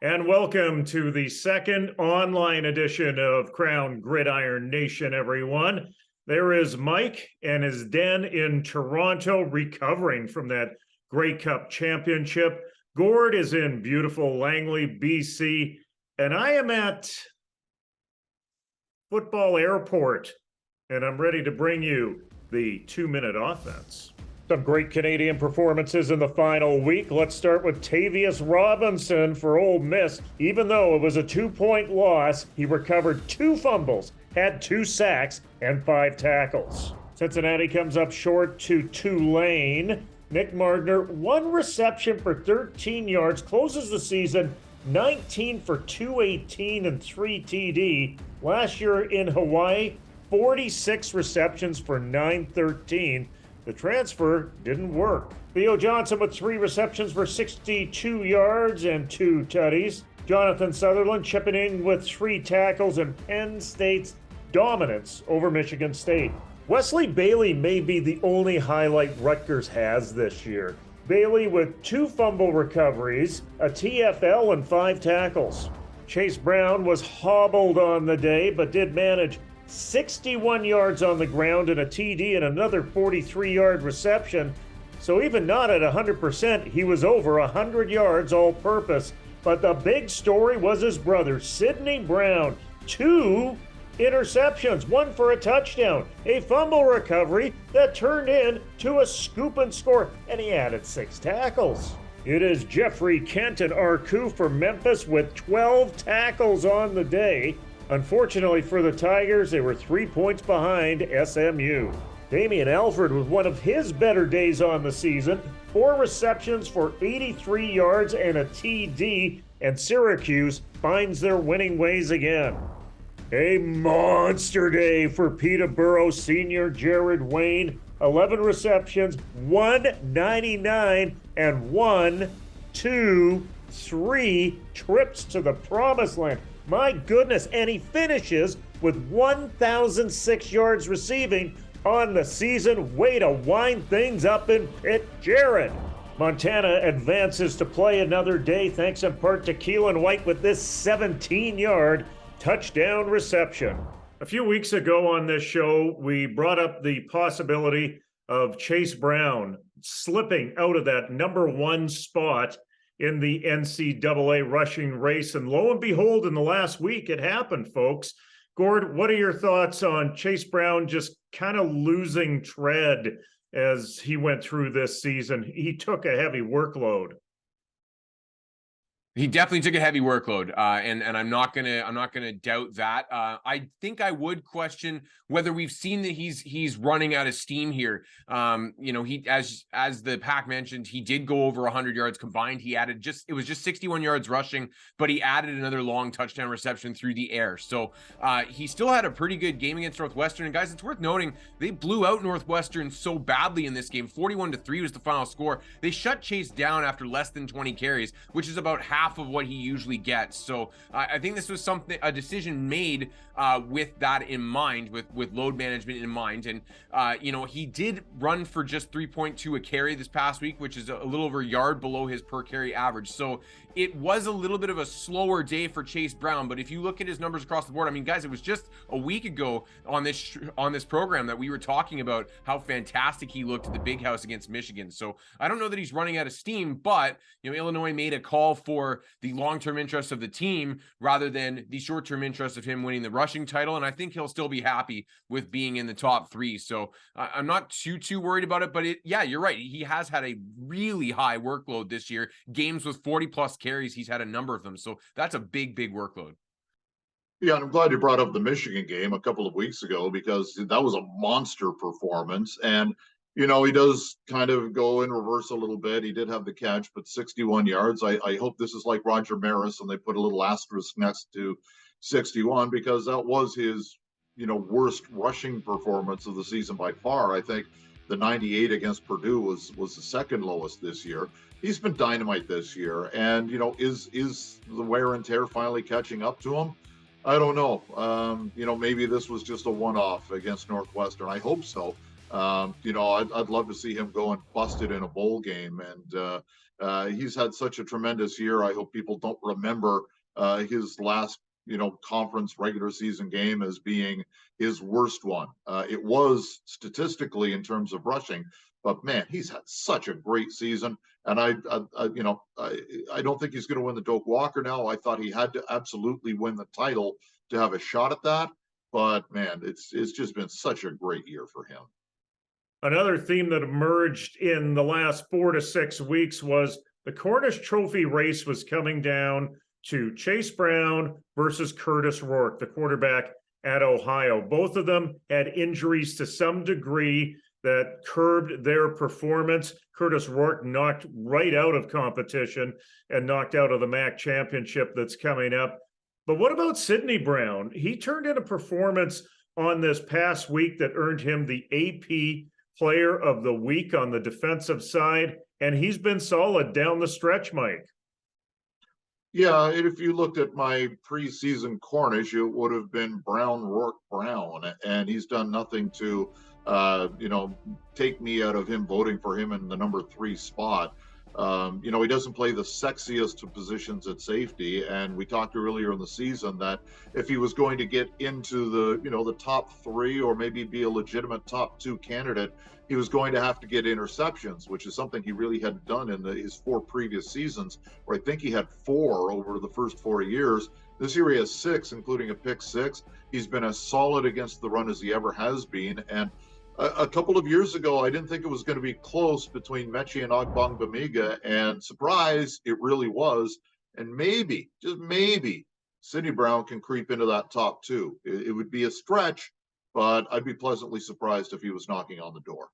And welcome to the second online edition of Krown Gridiron Nation, everyone. There is Mike and his den in Toronto recovering from that Grey Cup championship. Gord is in beautiful Langley, BC, and I am at Football Airport, and I'm ready to bring you the 2-minute offense. Some great Canadian performances in the final week. Let's start with Tavius Robinson for Ole Miss. Even though it was a 2-point loss, he recovered 2 fumbles, had 2 sacks, and 5 tackles. Cincinnati comes up short to Tulane. Nick Mardner, 1 reception for 13 yards, closes the season 19 for 218 and 3 TD. Last year in Hawaii, 46 receptions for 913. The transfer didn't work. Theo Johnson with 3 receptions for 62 yards and 2 tutties. Jonathan Sutherland chipping in with 3 tackles and Penn State's dominance over Michigan State. Wesley Bailey may be the only highlight Rutgers has this year. Bailey with 2 fumble recoveries, a TFL, and 5 tackles. Chase Brown was hobbled on the day, but did manage 61 yards on the ground and a TD and another 43-yard reception. So even not at 100%, he was over 100 yards all-purpose. But the big story was his brother, Sidney Brown. 2 interceptions, 1 for a touchdown, a fumble recovery that turned into a scoop and score, and he added 6 tackles. It is Jeffrey Kent and Arku for Memphis with 12 tackles on the day. Unfortunately for the Tigers, they were 3 points behind SMU. Damian Alford with one of his better days on the season, 4 receptions for 83 yards and a TD, and Syracuse finds their winning ways again. A monster day for Peterborough senior Jared Wayne, 11 receptions, 199, and 1, 2, 3 trips to the promised land. My goodness, and he finishes with 1,006 yards receiving on the season. Way to wind things up in Pitt, Jared. Montana advances to play another day thanks in part to Keelan White with this 17-yard touchdown reception. A few weeks ago on this show, we brought up the possibility of Chase Brown slipping out of that number 1 spot in the NCAA rushing race. And lo and behold, in the last week, it happened, folks. Gord, what are your thoughts on Chase Brown just kind of losing tread as he went through this season? He took a heavy workload. He definitely took a heavy workload, and I'm not gonna doubt that. I think I would question whether we've seen that he's running out of steam here. He as the pack mentioned, he did go over 100 yards combined. He added it was just 61 yards rushing, but he added another long touchdown reception through the air. So he still had a pretty good game against Northwestern. And guys, it's worth noting they blew out Northwestern so badly in this game. 41-3 was the final score. They shut Chase down after less than 20 carries, which is about half of what he usually gets. So I think this was a decision made with that in mind, with load management in mind. And he did run for just 3.2 a carry this past week, which is a little over a yard below his per carry average. So it was a little bit of a slower day for Chase Brown. But if you look at his numbers across the board, I mean, guys, it was just a week ago on this program that we were talking about how fantastic he looked at the Big House against Michigan. So I don't know that he's running out of steam, but Illinois made a call for the long-term interests of the team rather than the short-term interest of him winning the rushing title. And I think he'll still be happy with being in the top 3. So I'm not too worried about it, but you're right. He has had a really high workload this year. Games with 40+ carries, he's had a number of them. So that's a big workload. Yeah, and I'm glad you brought up the Michigan game a couple of weeks ago, because that was a monster performance. And he does kind of go in reverse a little bit. He did have the catch, but 61 yards. I hope this is like Roger Maris and they put a little asterisk next to 61, because that was his, worst rushing performance of the season by far. I think the 98 against Purdue was the second lowest this year. He's been dynamite this year. And, is the wear and tear finally catching up to him? I don't know. Maybe this was just a one-off against Northwestern. I hope so. I'd love to see him go and bust it in a bowl game. And he's had such a tremendous year. I hope people don't remember his last, conference regular season game as being his worst one. It was statistically in terms of rushing, but man, he's had such a great season. And I don't think he's going to win the Doak Walker now. I thought he had to absolutely win the title to have a shot at that. But man, it's just been such a great year for him. Another theme that emerged in the last 4 to 6 weeks was the Cornish Trophy race was coming down to Chase Brown versus Curtis Rourke, the quarterback at Ohio. Both of them had injuries to some degree that curbed their performance. Curtis Rourke knocked right out of competition and knocked out of the MAC championship that's coming up. But what about Sidney Brown? He turned in a performance on this past week that earned him the AP Player of the Week on the defensive side, and he's been solid down the stretch, Mike. Yeah, if you looked at my preseason Cornish, it would have been Brown, Rourke, Brown, and he's done nothing to, take me out of him voting for him in the number 3 spot. He doesn't play the sexiest of positions at safety, and we talked earlier in the season that if he was going to get into the top 3 or maybe be a legitimate top 2 candidate, he was going to have to get interceptions, which is something he really hadn't done in his 4 previous seasons, where I think he had 4 over the first 4 years. This year he has 6, including a pick 6. He's been as solid against the run as he ever has been, and a couple of years ago, I didn't think it was going to be close between Mechie and Ogbongbemiga, and surprise, it really was. And maybe, just maybe, Sidney Brown can creep into that top 2. It would be a stretch, but I'd be pleasantly surprised if he was knocking on the door.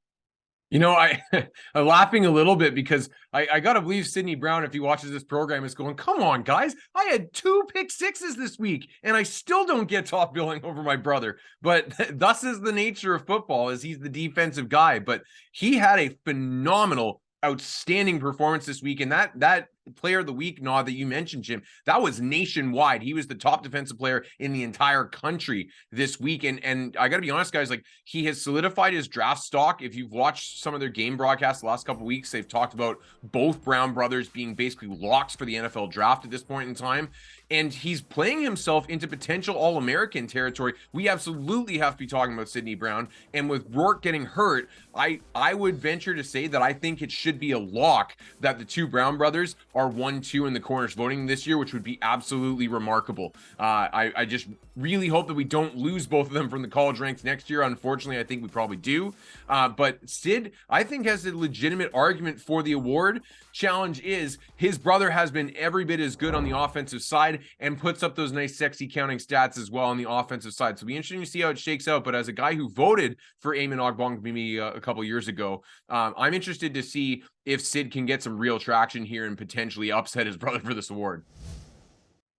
I'm laughing a little bit because I got to believe Sidney Brown, if he watches this program, is going, come on, guys. I had 2 pick 6s this week, and I still don't get top billing over my brother. But thus is the nature of football, is he's the defensive guy. But he had a phenomenal, outstanding performance this week. And that player of the week nod that you mentioned, Jim, that was nationwide. He was the top defensive player in the entire country this week. And I got to be honest, guys, like, he has solidified his draft stock. If you've watched some of their game broadcasts the last couple of weeks, they've talked about both Brown brothers being basically locks for the NFL draft at this point in time. And he's playing himself into potential All-American territory. We absolutely have to be talking about Sidney Brown. And with Rourke getting hurt, I would venture to say that I think it should be a lock that the 2 Brown brothers are 1-2 in the Cornish voting this year, which would be absolutely remarkable. I just really hope that we don't lose both of them from the college ranks next year. Unfortunately, I think we probably do. But Sid, I think, has a legitimate argument for the award. Challenge is his brother has been every bit as good on the offensive side and puts up those nice, sexy counting stats as well on the offensive side. So it'll be interesting to see how it shakes out. But as a guy who voted for Eamon Ogbongbemiga a couple years ago, I'm interested to see if Sid can get some real traction here and potentially upset his brother for this award.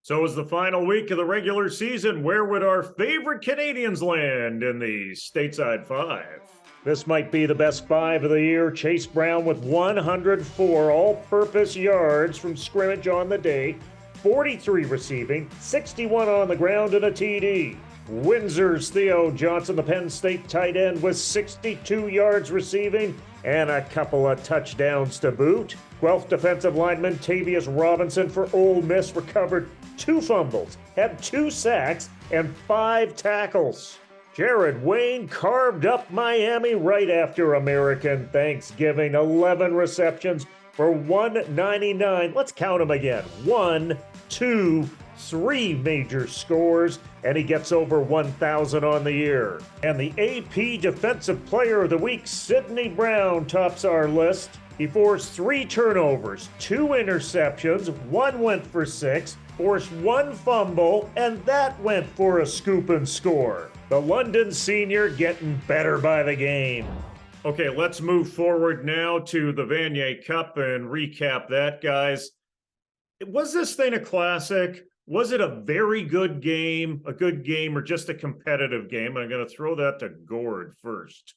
So as the final week of the regular season, where would our favorite Canadians land in the stateside 5? This might be the best 5 of the year. Chase Brown with 104 all-purpose yards from scrimmage on the day, 43 receiving, 61 on the ground, and a TD. Windsor's Theo Johnson, the Penn State tight end, with 62 yards receiving and a couple of touchdowns to boot. 12th defensive lineman Tavius Robinson for Ole Miss recovered 2 fumbles, had 2 sacks, and 5 tackles. Jared Wayne carved up Miami right after American Thanksgiving. 11 receptions for 199. Let's count them again. 1, 2, 3 major scores, and he gets over 1,000 on the year. And the AP Defensive Player of the Week, Sidney Brown, tops our list. He forced 3 turnovers, 2 interceptions, 1 went for 6, forced 1 fumble, and that went for a scoop and score. The London senior getting better by the game. Okay, let's move forward now to the Vanier Cup and recap that, guys. Was this thing a classic? Was it a very good game, or just a competitive game? I'm going to throw that to Gord first.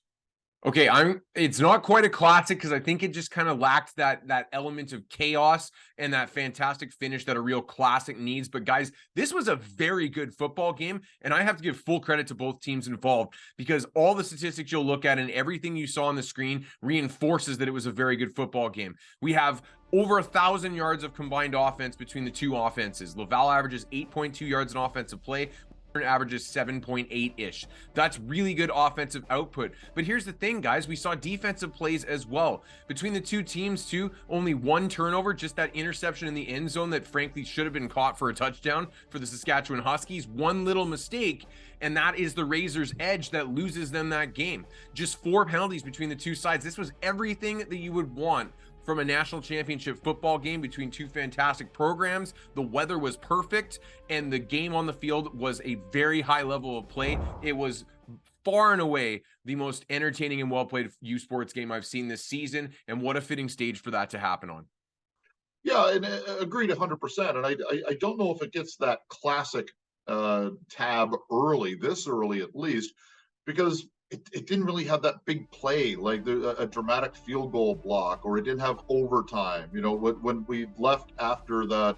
Okay, it's not quite a classic because I think it just kind of lacked that element of chaos and that fantastic finish that a real classic needs. But guys, this was a very good football game, and I have to give full credit to both teams involved because all the statistics you'll look at and everything you saw on the screen reinforces that it was a very good football game. We have over 1,000 yards of combined offense between the two offenses. Laval averages 8.2 yards in offensive play. Averages 7.8-ish. That's really good offensive output. But here's the thing, guys, we saw defensive plays as well. Between the two teams, too, only one turnover, just that interception in the end zone that frankly should have been caught for a touchdown for the Saskatchewan Huskies. One little mistake, and that is the razor's edge that loses them that game. Just 4 penalties between the two sides. This was everything that you would want from a national championship football game between two fantastic programs. The weather was perfect, and the game on the field was a very high level of play. It was far and away the most entertaining and well-played U Sports game I've seen this season, and what a fitting stage for that to happen on. Yeah, and agreed 100%. And I don't know if it gets that classic tab this early at least, because it didn't really have that big play, like a dramatic field goal block, or it didn't have overtime. You know, when we left after that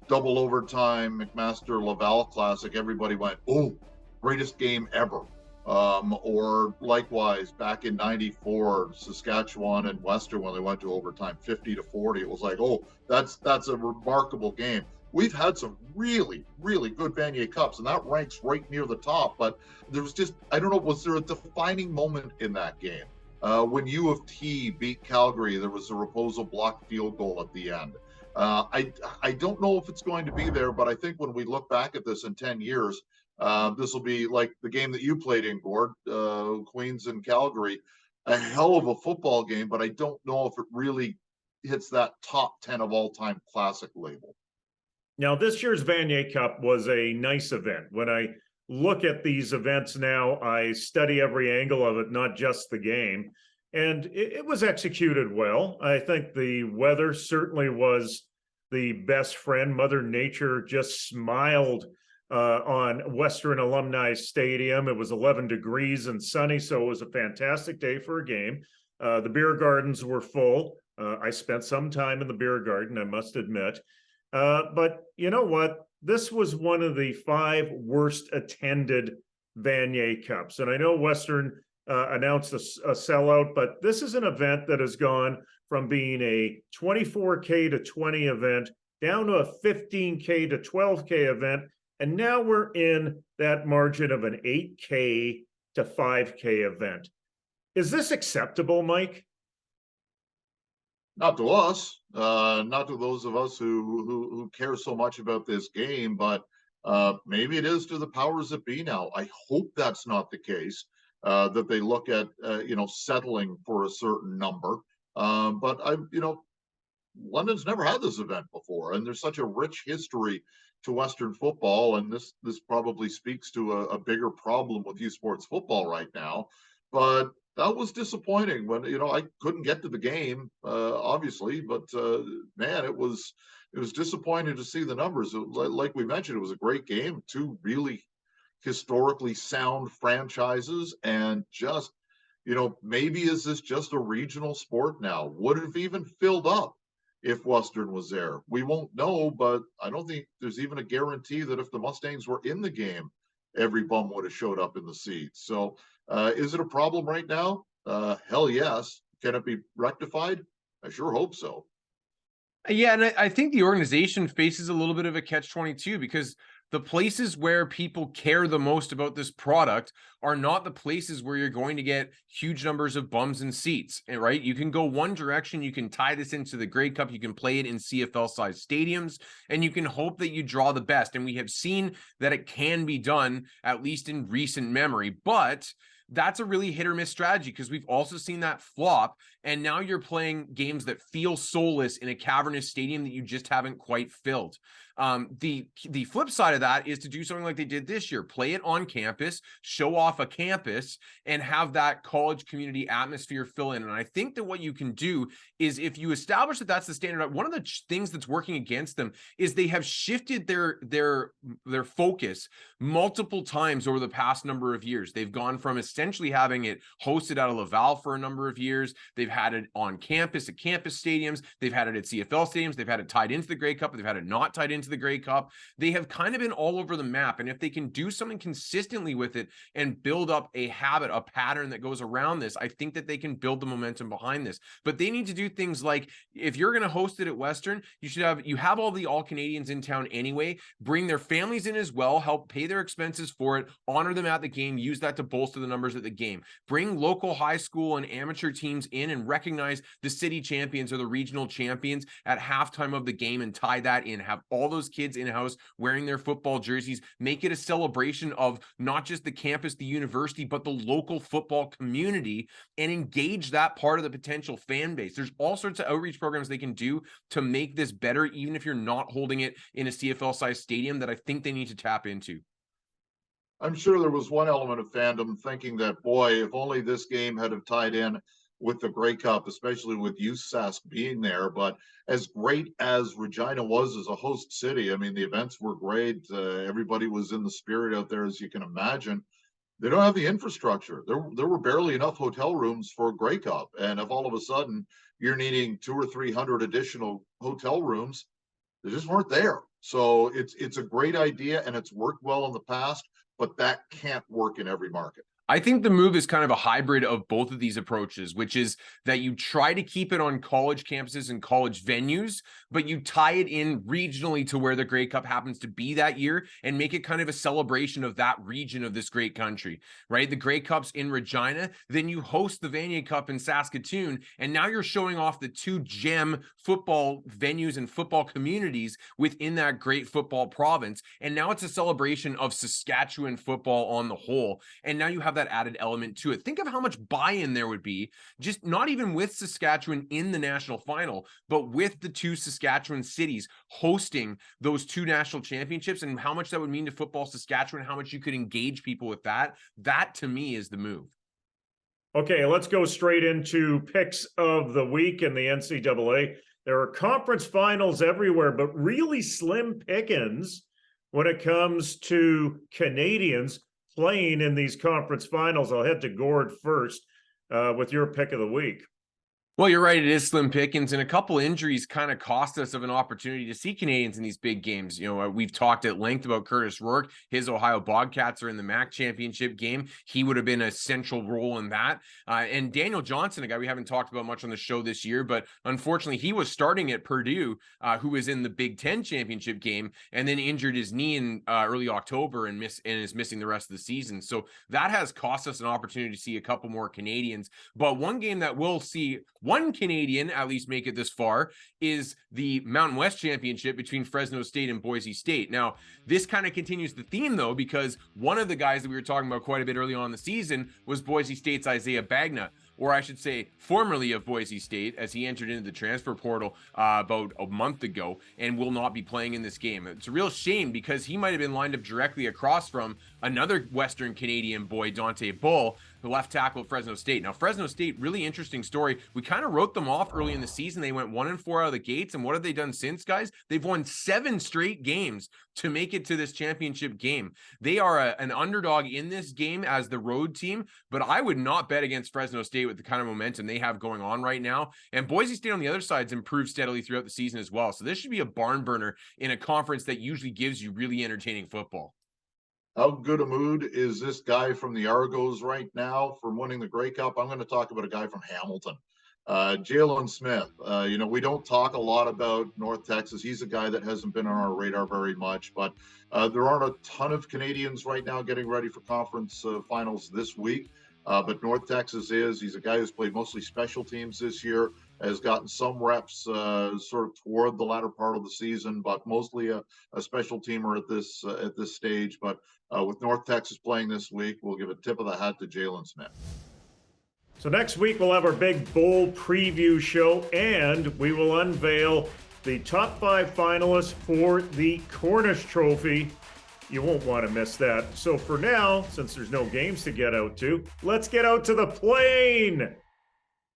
double overtime McMaster Laval Classic, everybody went, "Oh, greatest game ever." Or likewise back in '94, Saskatchewan and Western, when they went to overtime 50-40, it was like, "Oh, that's a remarkable game." We've had some really, really good Vanier Cups, and that ranks right near the top. But there was just, I don't know, was there a defining moment in that game? When U of T beat Calgary, there was a Raposo blocked field goal at the end. I don't know if it's going to be there, but I think when we look back at this in 10 years, this will be like the game that you played in, Gord, Queens and Calgary, a hell of a football game, but I don't know if it really hits that top 10 of all time classic label. Now, this year's Vanier Cup was a nice event. When I look at these events now, I study every angle of it, not just the game. And it was executed well. I think the weather certainly was the best friend. Mother Nature just smiled on Western Alumni Stadium. It was 11 degrees and sunny, so it was a fantastic day for a game. The beer gardens were full. I spent some time in the beer garden, I must admit. But you know what? This was one of the 5 worst attended Vanier Cups. And I know Western announced a sellout, but this is an event that has gone from being a 24K to 20 event down to a 15K to 12K event. And now we're in that margin of an 8K to 5K event. Is this acceptable, Mike? Not to us, not to those of us who care so much about this game, but maybe it is to the powers that be now. I hope that's not the case, that they look at, settling for a certain number. But London's never had this event before, and there's such a rich history to Western football, and this probably speaks to a bigger problem with U Sports football right now. But that was disappointing when, I couldn't get to the game, obviously, but man, it was disappointing to see the numbers. Like we mentioned, it was a great game, 2 really historically sound franchises, and just, maybe is this just a regional sport now? Would it have even filled up if Western was there? We won't know, but I don't think there's even a guarantee that if the Mustangs were in the game, every bum would have showed up in the seats. So is it a problem right now? Hell yes. Can it be rectified? I sure hope so. Yeah, and I think the organization faces a little bit of a catch-22 because the places where people care the most about this product are not the places where you're going to get huge numbers of bums and seats, right? You can go one direction. You can tie this into the Grey Cup. You can play it in CFL-sized stadiums, and you can hope that you draw the best. And we have seen that it can be done, at least in recent memory. But that's a really hit or miss strategy because we've also seen that flop. And now you're playing games that feel soulless in a cavernous stadium that you just haven't quite filled. The flip side of that is to do something like they did this year, play it on campus, show off a campus, and have that college community atmosphere fill in. And I think that what you can do is if you establish that that's the standard, one of the things that's working against them is they have shifted their focus multiple times over the past number of years. They've gone from essentially having it hosted out of Laval for a number of years. They've had it on campus at campus stadiums. They've had it at CFL stadiums. They've had it tied into the Grey Cup. They've had it not tied into the Grey Cup. They have kind of been all over the map. And if they can do something consistently with it and build up a habit, a pattern that goes around this, I think that they can build the momentum behind this. But they need to do things like, if you're going to host it at Western, you have all the All-Canadians in town anyway. Bring their families in as well, help pay their expenses for it, honor them at the game, use that to bolster the numbers at the game. Bring local high school and amateur teams in and recognize the city champions or the regional champions at halftime of the game and tie that in. Have all those kids in-house wearing their football jerseys. Make it a celebration of not just the campus, the university, but the local football community, and engage that part of the potential fan base. There's all sorts of outreach programs they can do to make this better, even if you're not holding it in a CFL-sized stadium, that I think they need to tap into. I'm sure there was one element of fandom thinking that, boy, if only this game had have tied in with the Grey Cup, especially with USASC being there. But as great as Regina was as a host city, I mean, the events were great. Everybody was in the spirit out there, as you can imagine. They don't have the infrastructure. There were barely enough hotel rooms for a Grey Cup. And if all of a sudden you're needing 200 or 300 additional hotel rooms, they just weren't there. So it's a great idea, and it's worked well in the past, but that can't work in every market. I think the move is kind of a hybrid of both of these approaches, which is that you try to keep it on college campuses and college venues, but you tie it in regionally to where the Grey Cup happens to be that year and make it kind of a celebration of that region of this great country, right? The Grey Cup's in Regina, then you host the Vanier Cup in Saskatoon, and now you're showing off the two gem football venues and football communities within that great football province. And now it's a celebration of Saskatchewan football on the whole. And now you have that added element to it. Think of how much buy-in there would be, just not even with Saskatchewan in the national final, but with the two Saskatchewan cities hosting those two national championships, and how much that would mean to football Saskatchewan, how much you could engage people with that. That to me is the move. Okay, let's go straight into picks of the week in the NCAA. There are conference finals everywhere, but really slim pickings when it comes to Canadians playing in these conference finals. I'll head to Gord first with your pick of the week. Well, you're right. It is slim pickings, and a couple injuries kind of cost us of an opportunity to see Canadians in these big games. You know, we've talked at length about Curtis Rourke. His Ohio Bobcats are in the MAC championship game. He would have been a central role in that. And Daniel Johnson, a guy we haven't talked about much on the show this year, but unfortunately he was starting at Purdue, who was in the Big Ten championship game, and then injured his knee in early October and is missing the rest of the season. So that has cost us an opportunity to see a couple more Canadians. But one game that we'll see one Canadian at least make it this far is the Mountain West Championship between Fresno State and Boise State. Now, this kind of continues the theme, though, because one of the guys that we were talking about quite a bit early on in the season was Boise State's Isaiah Bagna, or I should say formerly of Boise State, as he entered into the transfer portal about a month ago and will not be playing in this game. It's a real shame because he might have been lined up directly across from another Western Canadian boy, Dante Bull, the left tackle at Fresno State. Now, Fresno State, really interesting story. We kind of wrote them off early in the season. They went 1-4 out of the gates, and what have they done since, guys? They've won 7 straight games to make it to this championship game. They are an underdog in this game as the road team, but I would not bet against Fresno State with the kind of momentum they have going on right now. And Boise State on the other side's improved steadily throughout the season as well. So this should be a barn burner in a conference that usually gives you really entertaining football. How good a mood is this guy from the Argos right now from winning the Grey Cup? I'm going to talk about a guy from Hamilton, Jalen Smith. You know, we don't talk a lot about North Texas. He's a guy that hasn't been on our radar very much, but there aren't a ton of Canadians right now getting ready for conference finals this week. But North Texas is. He's a guy who's played mostly special teams this year, has gotten some reps sort of toward the latter part of the season, but mostly a special teamer at this stage. But with North Texas playing this week, we'll give a tip of the hat to Jalen Smith. So next week we'll have our big bowl preview show, and we will unveil the top 5 finalists for the Cornish Trophy. You won't want to miss that. So for now, since there's no games to get out to, let's get out to the plane.